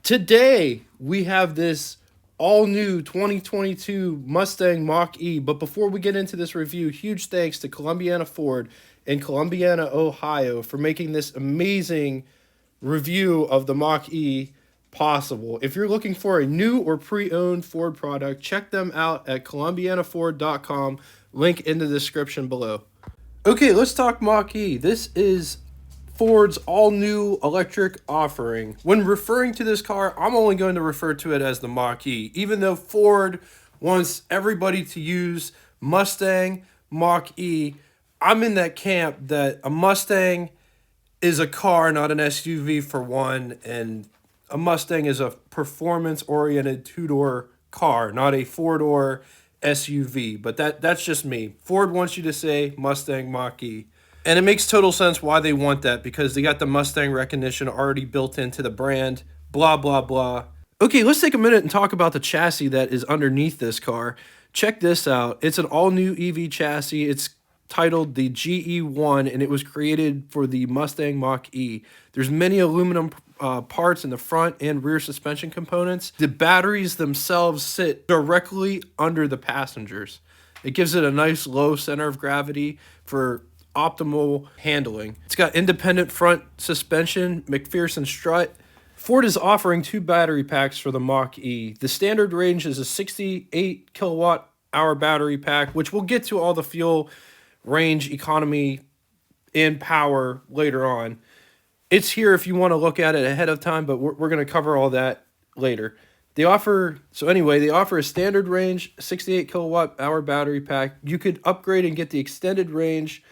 Today, we have this all new 2022 Mustang Mach E. But before we get into this review, huge thanks to Columbiana Ford in Columbiana, Ohio for making this amazing review of the Mach E possible. If you're looking for a new or pre-owned Ford product, check them out at columbianaford.com. Link in the description below. Okay, let's talk Mach E. This is Ford's all-new electric offering. When referring to this car, I'm only going to refer to it as the Mach E, even though Ford wants everybody to use Mustang Mach E. I'm in that camp that a Mustang is a car, not an SUV for one, and a Mustang is a performance-oriented two-door car, not a four-door SUV. But that's just me. Ford wants you to say Mustang Mach E. And it makes total sense why they want that, because they got the Mustang recognition already built into the brand, blah, blah, blah. Okay, let's take a minute and talk about the chassis that is underneath this car. Check this out. It's an all-new EV chassis. It's titled the GE1, and it was created for the Mustang Mach-E. There's many aluminum parts in the front and rear suspension components. The batteries themselves sit directly under the passengers. It gives it a nice low center of gravity for optimal handling. It's got independent front suspension, McPherson strut. Ford is offering two battery packs for the Mach-E. The standard range is a 68 kilowatt hour battery pack, which we'll get to all the fuel range, economy, and power later on. It's here if you want to look at it ahead of time, but we're going to cover all that later. They offer a standard range 68 kilowatt hour battery pack. You could upgrade and get the extended range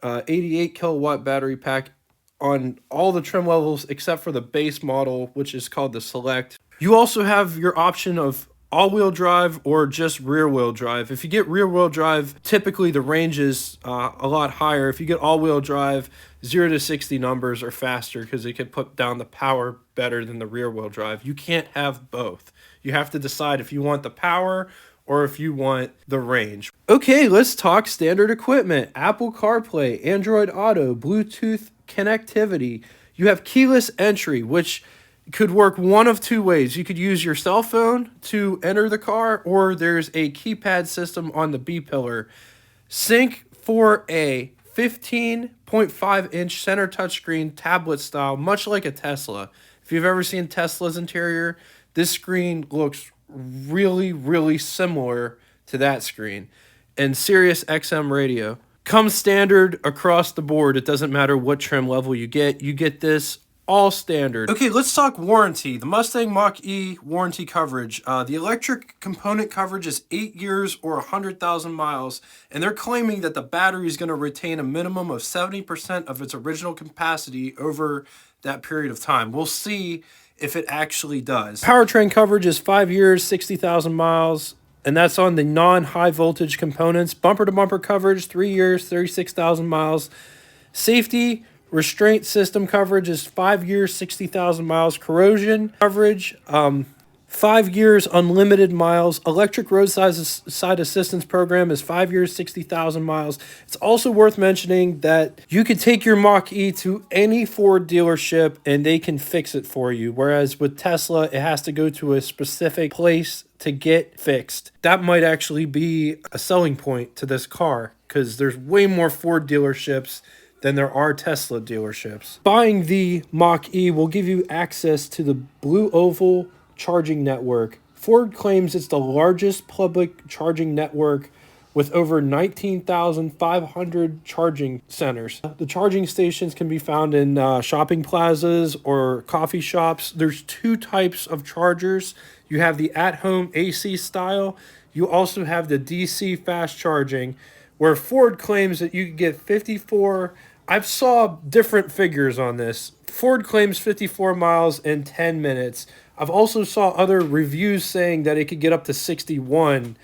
88 kilowatt battery pack on all the trim levels except for the base model, which is called the Select. You also have your option of all-wheel drive or just rear-wheel drive. If you get rear-wheel drive, typically the range is a lot higher. If you get all-wheel drive, 0 to 60 numbers are faster because they can put down the power better than the rear-wheel drive. You can't have both. You have to decide if you want the power or if you want the range. Okay, let's talk standard equipment. Apple CarPlay, Android Auto, Bluetooth connectivity. You have keyless entry, which could work one of two ways. You could use your cell phone to enter the car, or there's a keypad system on the B-pillar. Sync for a 15.5-inch center touchscreen tablet style, much like a Tesla. If you've ever seen Tesla's interior, this screen looks really, really similar to that screen. And Sirius XM radio comes standard across the board. It doesn't matter what trim level you get. You get this all standard. Okay, let's talk warranty. The Mustang Mach-E warranty coverage. The electric component coverage is 8 years or 100,000 miles, and they're claiming that the battery is going to retain a minimum of 70% of its original capacity over that period of time. We'll see if it actually does. Powertrain coverage is 5 years, 60,000 miles, and that's on the non-high voltage components. Bumper-to-bumper coverage, 3 years, 36,000 miles. Safety restraint system coverage is 5 years, 60,000 miles. Corrosion coverage, 5 years, unlimited miles. Electric roadside assistance program is 5 years, 60,000 miles. It's also worth mentioning that you could take your Mach-E to any Ford dealership and they can fix it for you. Whereas with Tesla, it has to go to a specific place to get fixed. That might actually be a selling point to this car because there's way more Ford dealerships than there are Tesla dealerships. Buying the Mach-E will give you access to the Blue Oval charging network. Ford claims it's the largest public charging network with over 19,500 charging centers. The charging stations can be found in shopping plazas or coffee shops. There's two types of chargers. You have the at-home AC style. You also have the DC fast charging, where Ford claims that you can get 54. I've saw different figures on this. Ford claims 54 miles in 10 minutes. I've also saw other reviews saying that it could get up to 61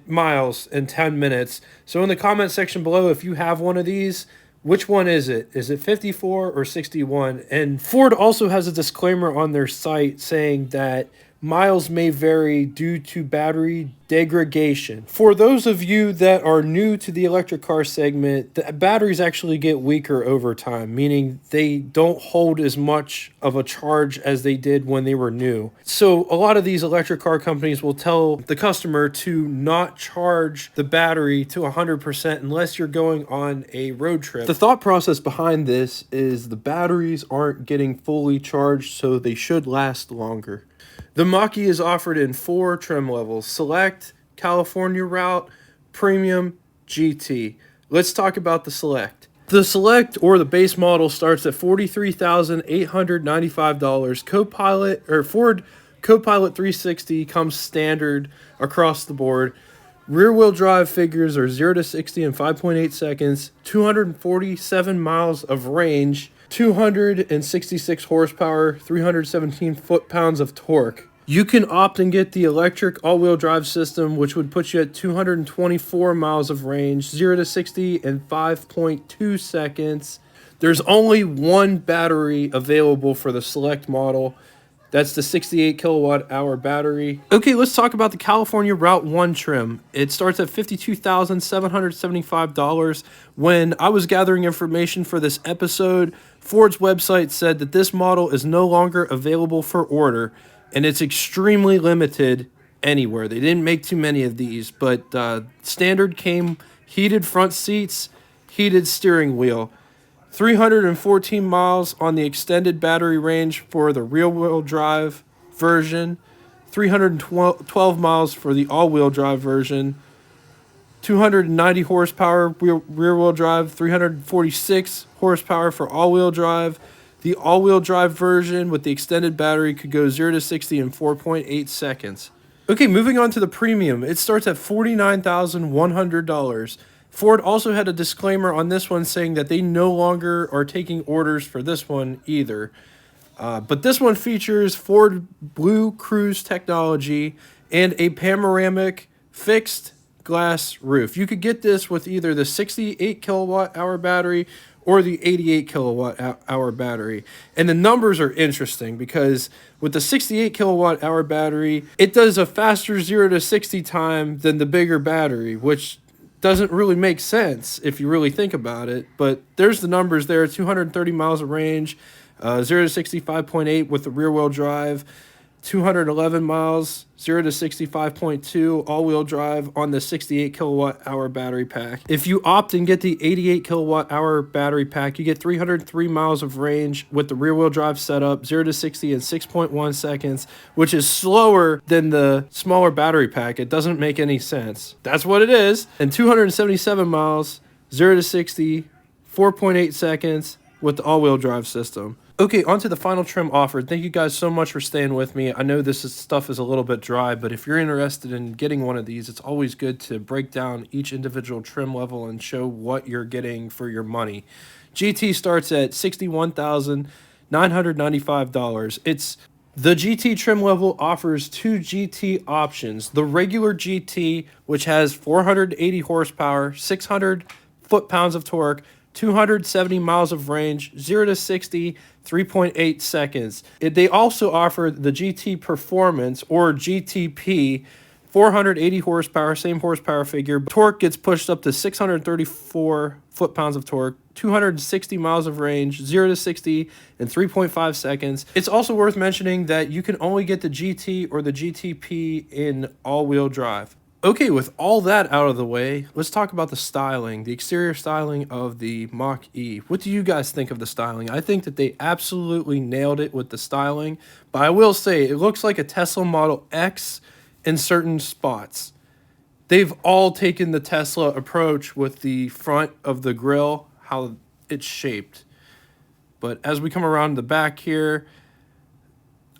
miles in 10 minutes. So in the comment section below, if you have one of these, which one is it? Is it 54 or 61? And Ford also has a disclaimer on their site saying that miles may vary due to battery degradation. For those of you that are new to the electric car segment, the batteries actually get weaker over time, meaning they don't hold as much of a charge as they did when they were new. So a lot of these electric car companies will tell the customer to not charge the battery to 100% unless you're going on a road trip. The thought process behind this is the batteries aren't getting fully charged, so they should last longer. The Mach-E is offered in 4 trim levels: Select, California Route, Premium, GT. Let's talk about the Select. The Select, or the base model, starts at $43,895. Copilot or Ford Copilot 360 comes standard across the board. Rear-wheel drive figures are 0 to 60 in 5.8 seconds, 247 miles of range, 266 horsepower, 317 foot-pounds of torque. You can opt and get the electric all-wheel drive system, which would put you at 224 miles of range, 0 to 60 in 5.2 seconds. There's only one battery available for the Select model. That's the 68 kilowatt hour battery. Okay, let's talk about the California Route 1 trim. It starts at $52,775. When I was gathering information for this episode, Ford's website said that this model is no longer available for order, and it's extremely limited anywhere. They didn't make too many of these, but standard came heated front seats, heated steering wheel. 314 miles on the extended battery range for the rear-wheel drive version, 312 miles for the all-wheel drive version, 290 horsepower rear-wheel drive, 346 horsepower for all-wheel drive. The all-wheel drive version with the extended battery could go 0 to 60 in 4.8 seconds. Okay, moving on to the Premium. It starts at $49,100. Ford also had a disclaimer on this one saying that they no longer are taking orders for this one either. But this one features Ford Blue Cruise technology and a panoramic fixed glass roof. You could get this with either the 68 kilowatt hour battery or the 88 kilowatt hour battery. And the numbers are interesting because with the 68 kilowatt hour battery, it does a faster 0 to 60 time than the bigger battery, which doesn't really make sense if you really think about it, but there's the numbers there: 230 miles of range, 0 to 65.8 with the rear-wheel drive, 211 miles, 0 to 65.2 all-wheel drive on the 68 kilowatt hour battery pack. If you opt and get the 88 kilowatt hour battery pack, you get 303 miles of range with the rear-wheel drive setup, 0 to 60 in 6.1 seconds, which is slower than the smaller battery pack. It doesn't make any sense. That's what it is. And 277 miles, 0 to 60, 4.8 seconds with the all-wheel drive system. Okay, on to the final trim offered. Thank you guys so much for staying with me. I know stuff is a little bit dry, but if you're interested in getting one of these, it's always good to break down each individual trim level and show what you're getting for your money. GT starts at $61,995. The GT trim level offers 2 GT options. The regular GT, which has 480 horsepower, 600 foot-pounds of torque, 270 miles of range, 0 to 60, 3.8 seconds. They also offer the GT Performance, or GTP, 480 horsepower, same horsepower figure. Torque gets pushed up to 634 foot-pounds of torque, 260 miles of range, 0 to 60 in 3.5 seconds. It's also worth mentioning that you can only get the GT or the GTP in all-wheel drive. Okay, with all that out of the way, let's talk about the styling, the exterior styling of the Mach-E. What do you guys think of the styling? I think that they absolutely nailed it with the styling, but I will say it looks like a Tesla Model X in certain spots. They've all taken the Tesla approach with the front of the grille, how it's shaped. But as we come around the back here,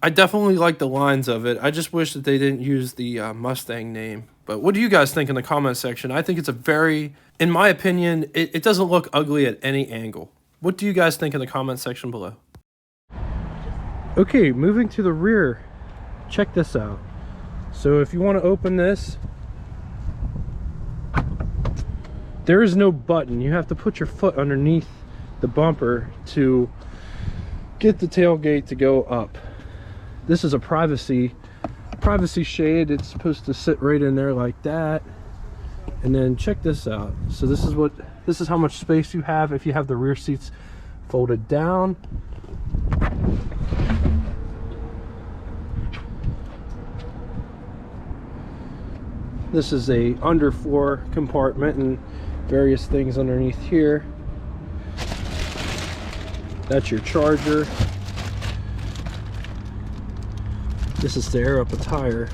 I definitely like the lines of it. I just wish that they didn't use the Mustang name. But what do you guys think in the comment section? I think it's in my opinion, it doesn't look ugly at any angle. What do you guys think in the comment section below? Okay, moving to the rear. Check this out. So if you want to open this, there is no button. You have to put your foot underneath the bumper to get the tailgate to go up. This is a privacy privacy shade. It's supposed to sit right in there like that. And then check this out. So this is how much space you have if you have the rear seats folded down. This is a underfloor compartment and various things underneath here. That's your charger. This is to air up a tire.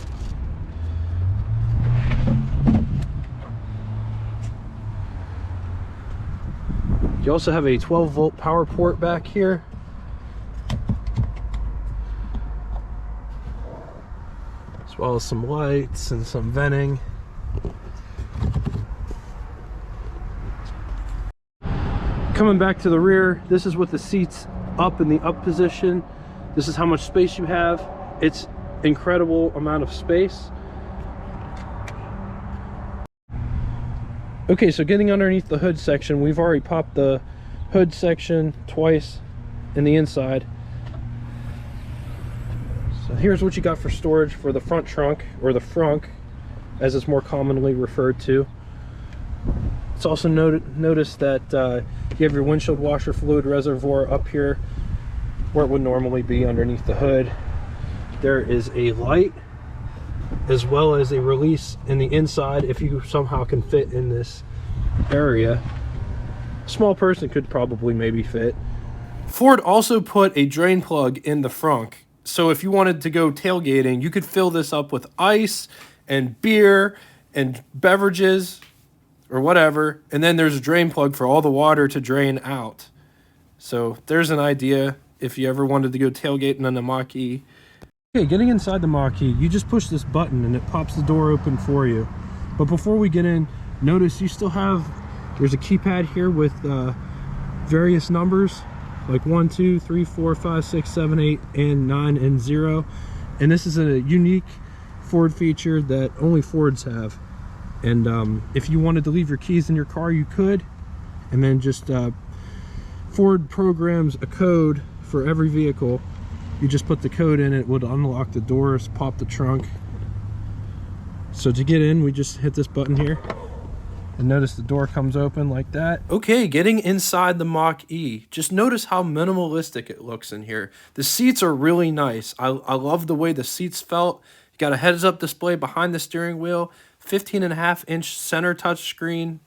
You also have a 12-volt power port back here. As well as some lights and some venting. Coming back to the rear, this is with the seats up in the up position. This is how much space you have. It's incredible amount of space. Okay, so getting underneath the hood section, we've already popped the hood section twice in the inside. So here's what you got for storage for the front trunk, or the frunk as it's more commonly referred to. It's also notice that you have your windshield washer fluid reservoir up here where it would normally be underneath the hood. There is a light as well as a release in the inside if you somehow can fit in this area. A small person could probably maybe fit. Ford also put a drain plug in the frunk, so if you wanted to go tailgating, you could fill this up with ice and beer and beverages or whatever, and then there's a drain plug for all the water to drain out. So there's an idea if you ever wanted to go tailgating on the Mach-E. Okay, getting inside the Mach-E, you just push this button and it pops the door open for you. But before we get in, notice you still have, there's a keypad here with various numbers like 1, 2, 3, 4, 5, 6, 7, 8, and 9 and 0. And this is a unique Ford feature that only Fords have. And if you wanted to leave your keys in your car, you could. And then just Ford programs a code for every vehicle. You just put the code in, it would unlock the doors, pop the trunk. So to get in, we just hit this button here. And notice the door comes open like that. Okay, getting inside the Mach-E. Just notice how minimalistic it looks in here. The seats are really nice. I love the way the seats felt. You got a heads-up display behind the steering wheel. 15.5-inch center touchscreen,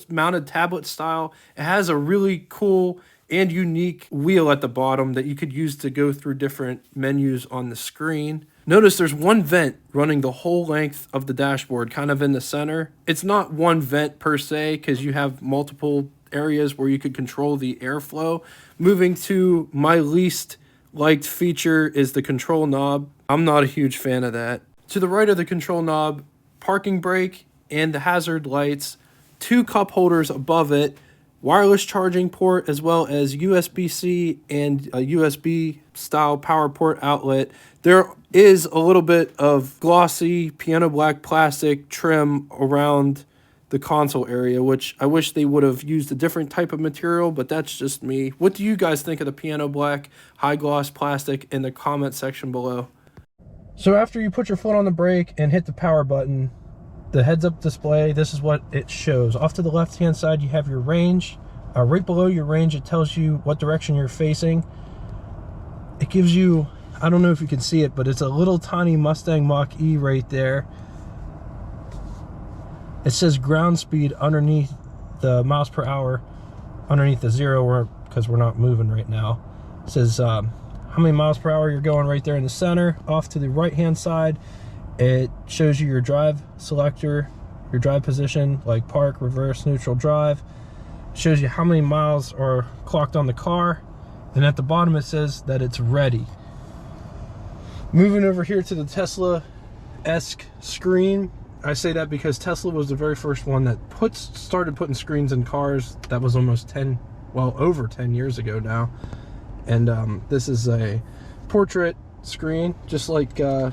mounted tablet style. It has a really cool and unique wheel at the bottom that you could use to go through different menus on the screen. Notice there's one vent running the whole length of the dashboard, kind of in the center. It's not one vent per se, because you have multiple areas where you could control the airflow. Moving to my least liked feature is the control knob. I'm not a huge fan of that. To the right of the control knob, parking brake and the hazard lights, 2 cup holders above it, wireless charging port, as well as USB-C and a USB style power port outlet. There is a little bit of glossy piano black plastic trim around the console area, which I wish they would have used a different type of material, but that's just me. What do you guys think of the piano black high gloss plastic in the comment section below? So after you put your foot on the brake and hit the power button, the heads-up display, this is what it shows. Off to the left-hand side, you have your range. Right below your range, it tells you what direction you're facing. It gives you, I don't know if you can see it, but it's a little tiny Mustang Mach-E right there. It says ground speed underneath the miles per hour, underneath the 0, because we're not moving right now. It says how many miles per hour you're going right there in the center. Off to the right-hand side, it shows you your drive selector, your drive position, like park, reverse, neutral, drive. It shows you how many miles are clocked on the car. And at the bottom it says that it's ready. Moving over here to the Tesla-esque screen. I say that because Tesla was the very first one that started putting screens in cars. That was almost over 10 years ago now. And this is a portrait screen, just like in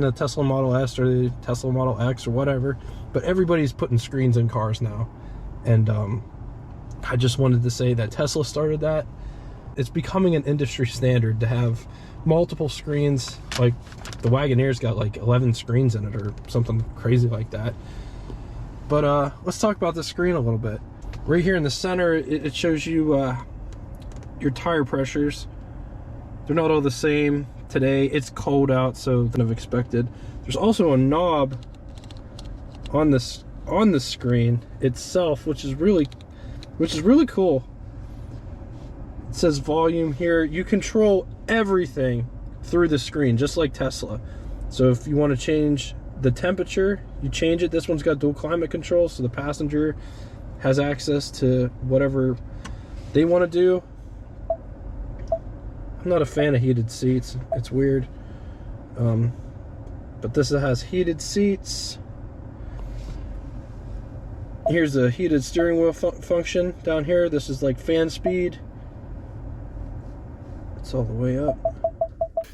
the Tesla Model S or the Tesla Model X or whatever. But everybody's putting screens in cars now. And I just wanted to say that Tesla started that. it's becoming an industry standard to have multiple screens. Like the Wagoneer's got like 11 screens in it or something crazy like that. But let's talk about the screen a little bit. Right here in the center, it shows you your tire pressures. They're not all the same today. It's cold out, so kind of expected. There's also a knob on this on the screen itself, which is really cool. It says volume here. You control everything through the screen, just like Tesla. So if you want to change the temperature, you change it. This one's got dual climate control, so the passenger has access to whatever they want to do. I'm not a fan of heated seats. It's weird. But this has heated seats. Here's the heated steering wheel function down here. This is like fan speed. It's all the way up.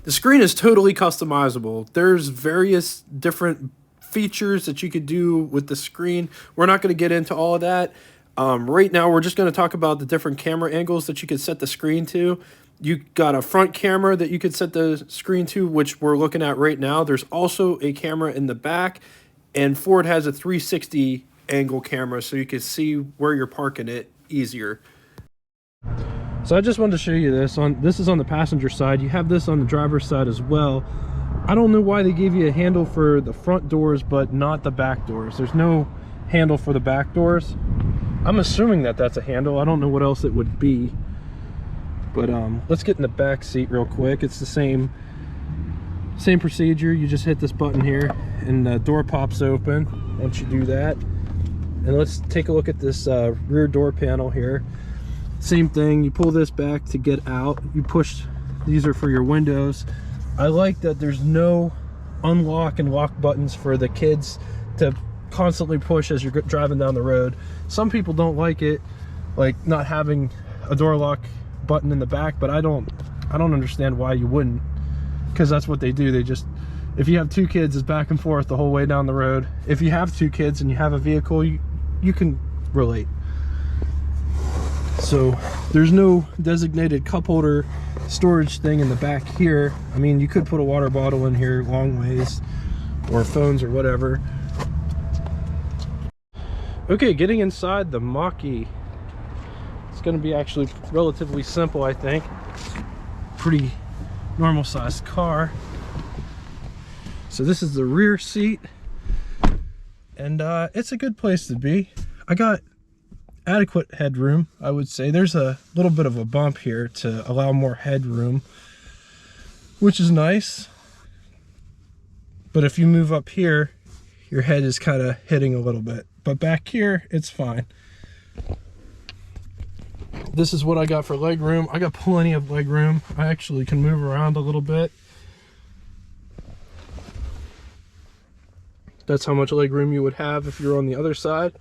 The screen is totally customizable. There's various different features that you could do with the screen. We're not going to get into all of that. Right now, we're just going to talk about the different camera angles that you could set the screen to. You got a front camera that you could set the screen to, which we're looking at right now. There's also a camera in the back, and Ford has a 360 angle camera, so you can see where you're parking it easier. So I just wanted to show you this. This is on the passenger side. You have this on the driver's side as well. I don't know why they gave you a handle for the front doors, but not the back doors. There's no handle for the back doors. I'm assuming that that's a handle. I don't know what else it would be. But let's get in the back seat real quick. It's the same procedure. You just hit this button here and the door pops open once you do that. And let's take a look at this rear door panel here. Same thing, you pull this back to get out. You push, these are for your windows. I like that there's no unlock and lock buttons for the kids to constantly push as you're driving down the road. Some people don't like it, like not having a door lock button in the back, but I don't understand why you wouldn't, because that's what they do. They just, if you have two kids, it's back and forth the whole way down the road. If you have two kids and you have a vehicle, you can relate. So there's no designated cup holder storage thing in the back here. I mean, you could put a water bottle in here long ways, or phones or whatever. Okay, getting inside the Mach-E. It's going to be actually relatively simple, I think. Pretty normal sized car. So this is the rear seat, and it's a good place to be. I got adequate headroom, I would say. There's a little bit of a bump here to allow more headroom, which is nice. But if you move up here, your head is kind of hitting a little bit. But back here, it's fine. This is what I got for leg room. I got plenty of leg room. I actually can move around a little bit. That's how much leg room you would have if you're on the other side.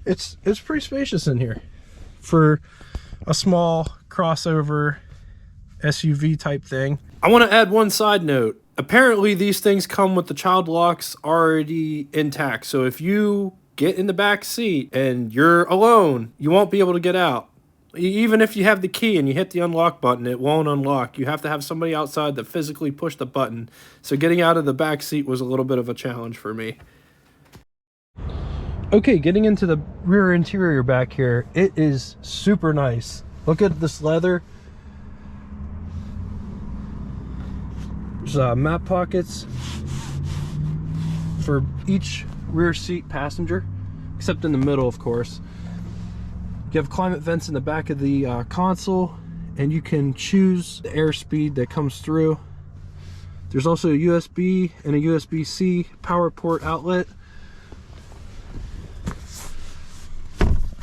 It's pretty spacious in here for a small crossover SUV type thing. I want to add one side note. Apparently these things come with the child locks already intact. So if you get in the back seat and you're alone, you won't be able to get out. Even if you have the key and you hit the unlock button, it won't unlock. You have to have somebody outside to physically push the button. So getting out of the back seat was a little bit of a challenge for me. Okay, getting into the rear interior back here, it is super nice. Look at this leather. There's map pockets for each rear seat passenger, except in the middle, of course. You have climate vents in the back of the console, and you can choose the airspeed that comes through. There's also a USB and a USB-C power port outlet.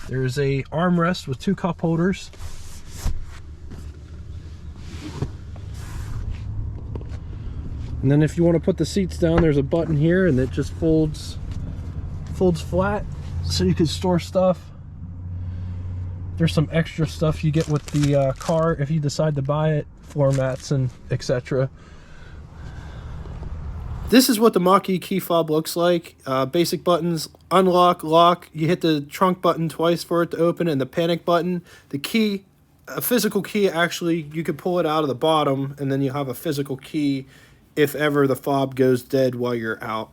There's a armrest with two cup holders. And then if you want to put the seats down, there's a button here, and it just folds flat, so you can store stuff. There's some extra stuff you get with the car if you decide to buy it, floor mats and etc. This is what the Mach-E key fob looks like. Basic buttons: unlock, lock. You hit the trunk button twice for it to open, and the panic button. The key a physical key, actually, you could pull it out of the bottom, and then you have a physical key if ever the fob goes dead while you're out.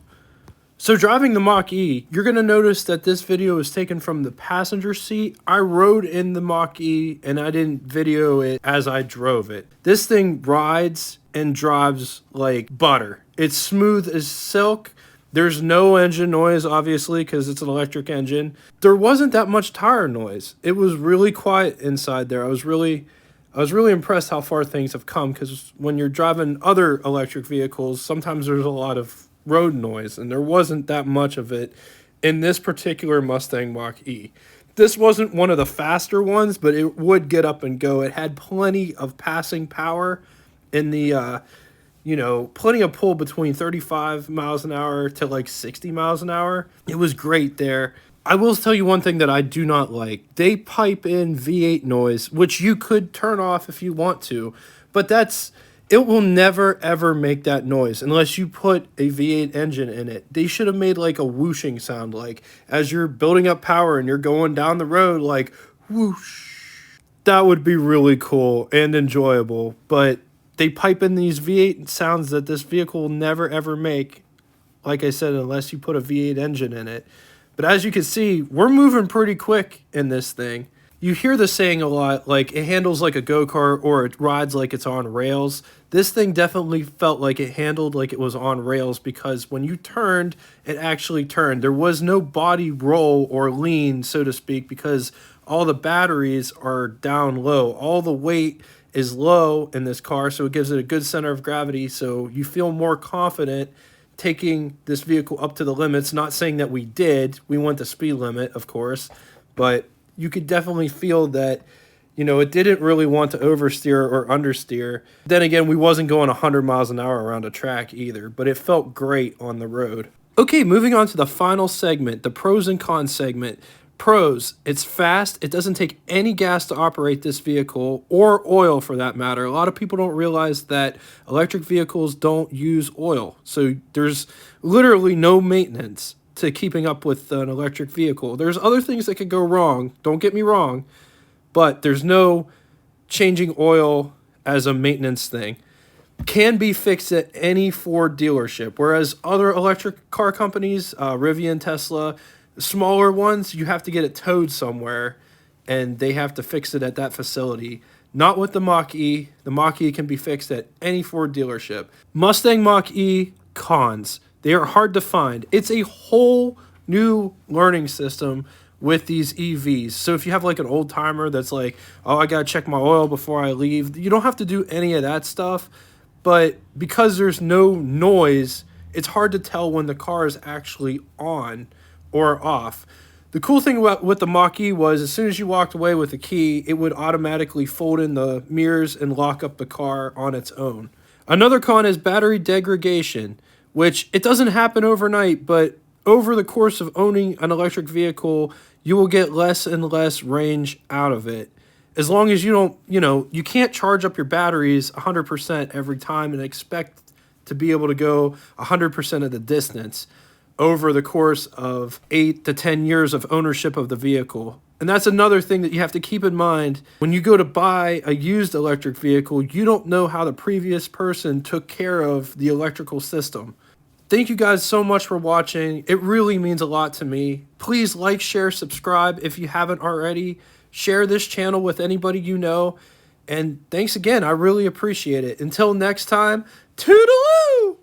So driving the Mach-E, you're going to notice that this video is taken from the passenger seat. I rode in the Mach-E and I didn't video it as I drove it. This thing rides and drives like butter. It's smooth as silk. There's no engine noise, obviously, because it's an electric engine. There wasn't that much tire noise. It was really quiet inside there. I was really impressed how far things have come, because when you're driving other electric vehicles, sometimes there's a lot of road noise, and there wasn't that much of it in this particular Mustang Mach-E. This wasn't one of the faster ones, but it would get up and go. It had plenty of passing power in the, plenty of pull between 35 miles an hour to like 60 miles an hour. It was great there. I will tell you one thing that I do not like. They pipe in V8 noise, which you could turn off if you want to, but it will never ever make that noise unless you put a V8 engine in it. They should have made like a whooshing sound, like as you're building up power and you're going down the road, like whoosh. That would be really cool and enjoyable, but they pipe in these V8 sounds that this vehicle will never ever make, like I said, unless you put a V8 engine in it. But as you can see, we're moving pretty quick in this thing. You hear the saying a lot, like it handles like a go-kart or it rides like it's on rails. This thing definitely felt like it handled like it was on rails, because when you turned, it actually turned. There was no body roll or lean, so to speak, because all the batteries are down low. All the weight is low in this car, so it gives it a good center of gravity, so you feel more confident taking this vehicle up to the limits. Not saying that we did. We went the speed limit, of course, but you could definitely feel that, it didn't really want to oversteer or understeer. Then again, we wasn't going 100 miles an hour around a track either, but it felt great on the road. Okay, moving on to the final segment, the pros and cons segment. Pros, it's fast. It doesn't take any gas to operate this vehicle, or oil for that matter. A lot of people don't realize that electric vehicles don't use oil. So there's literally no maintenance to keeping up with an electric vehicle. There's other things that could go wrong, don't get me wrong, but there's no changing oil as a maintenance thing. Can be fixed at any Ford dealership, whereas other electric car companies, Rivian, Tesla, smaller ones, you have to get it towed somewhere and they have to fix it at that facility. Not with the Mach-E. The Mach-E can be fixed at any Ford dealership. Mustang Mach-E cons. They are hard to find. It's a whole new learning system with these EVs. So if you have like an old timer that's like, oh, I got to check my oil before I leave, you don't have to do any of that stuff. But because there's no noise, it's hard to tell when the car is actually on or off. The cool thing with the Mach-E was as soon as you walked away with the key, it would automatically fold in the mirrors and lock up the car on its own. Another con is battery degradation, which it doesn't happen overnight, but over the course of owning an electric vehicle, you will get less and less range out of it. As long as you don't, you can't charge up your batteries 100% every time and expect to be able to go 100% of the distance over the course of 8 to 10 years of ownership of the vehicle. And that's another thing that you have to keep in mind. When you go to buy a used electric vehicle, you don't know how the previous person took care of the electrical system. Thank you guys so much for watching. It really means a lot to me. Please like, share, subscribe if you haven't already. Share this channel with anybody you know. And thanks again. I really appreciate it. Until next time, toodaloo!